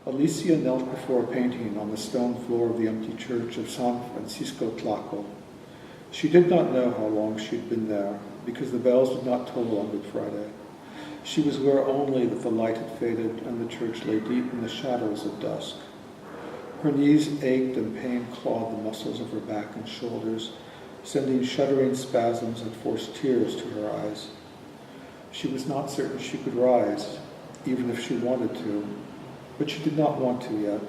Alicia knelt before a painting on the stone floor of the empty church of San Francisco Tlaco. She did not know how long she had been there, because the bells did not toll on Good Friday. She was aware only that the light had faded and the church lay deep in the shadows of dusk. Her knees ached and pain clawed the muscles of her back and shoulders, sending shuddering spasms that forced tears to her eyes. She was not certain she could rise, even if she wanted to, but she did not want to yet.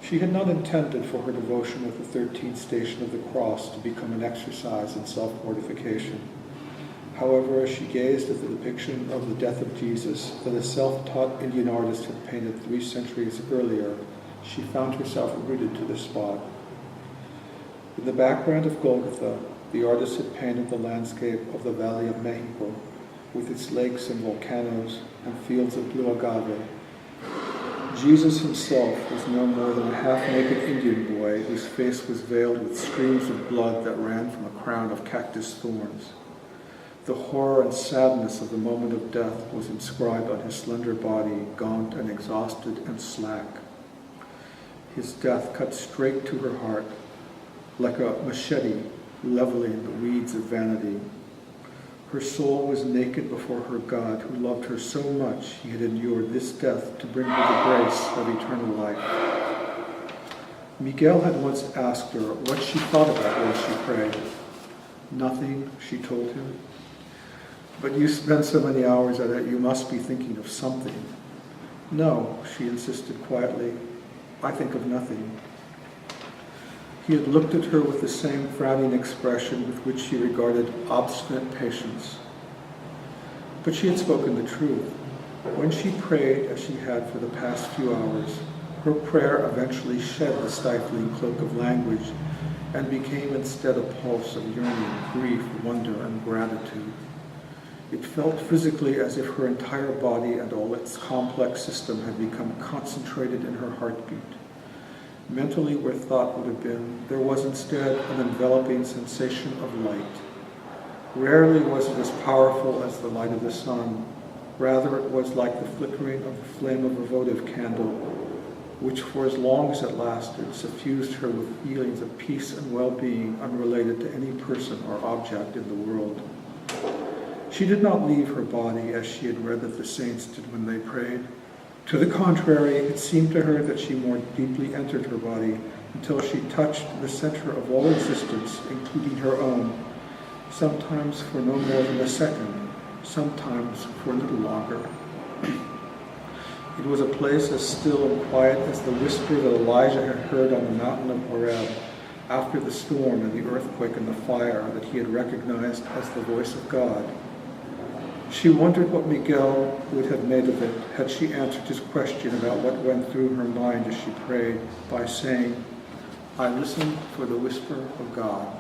She had not intended for her devotion at the 13th station of the cross to become an exercise in self-mortification. However, as she gazed at the depiction of the death of Jesus that a self-taught Indian artist had painted 3 centuries earlier, she found herself rooted to the spot. In the background of Golgotha, the artist had painted the landscape of the Valley of Mexico, with its lakes and volcanoes and fields of blue agave. Jesus himself was no more than a half-naked Indian boy whose face was veiled with streams of blood that ran from a crown of cactus thorns. The horror and sadness of the moment of death was inscribed on his slender body, gaunt and exhausted and slack. His death cut straight to her heart, like a machete leveling the weeds of vanity. Her soul was naked before her God, who loved her so much he had endured this death to bring her the grace of eternal life. Miguel had once asked her what she thought about when she prayed. Nothing, she told him. But you spend so many hours at it, you must be thinking of something. No, she insisted quietly, I think of nothing. He had looked at her with the same frowning expression with which she regarded obstinate patience. But she had spoken the truth. When she prayed, as she had for the past few hours, her prayer eventually shed the stifling cloak of language and became instead a pulse of yearning, grief, wonder, and gratitude. It felt physically as if her entire body and all its complex system had become concentrated in her heartbeat. Mentally, where thought would have been, there was instead an enveloping sensation of light. Rarely was it as powerful as the light of the sun. Rather, it was like the flickering of the flame of a votive candle, which for as long as it lasted, suffused her with feelings of peace and well-being unrelated to any person or object in the world. She did not leave her body as she had read that the saints did when they prayed. To the contrary, it seemed to her that she more deeply entered her body until she touched the center of all existence, including her own, sometimes for no more than a second, sometimes for a little longer. It was a place as still and quiet as the whisper that Elijah had heard on the mountain of Horeb after the storm and the earthquake and the fire that he had recognized as the voice of God. She wondered what Miguel would have made of it had she answered his question about what went through her mind as she prayed by saying, I listened for the whisper of God.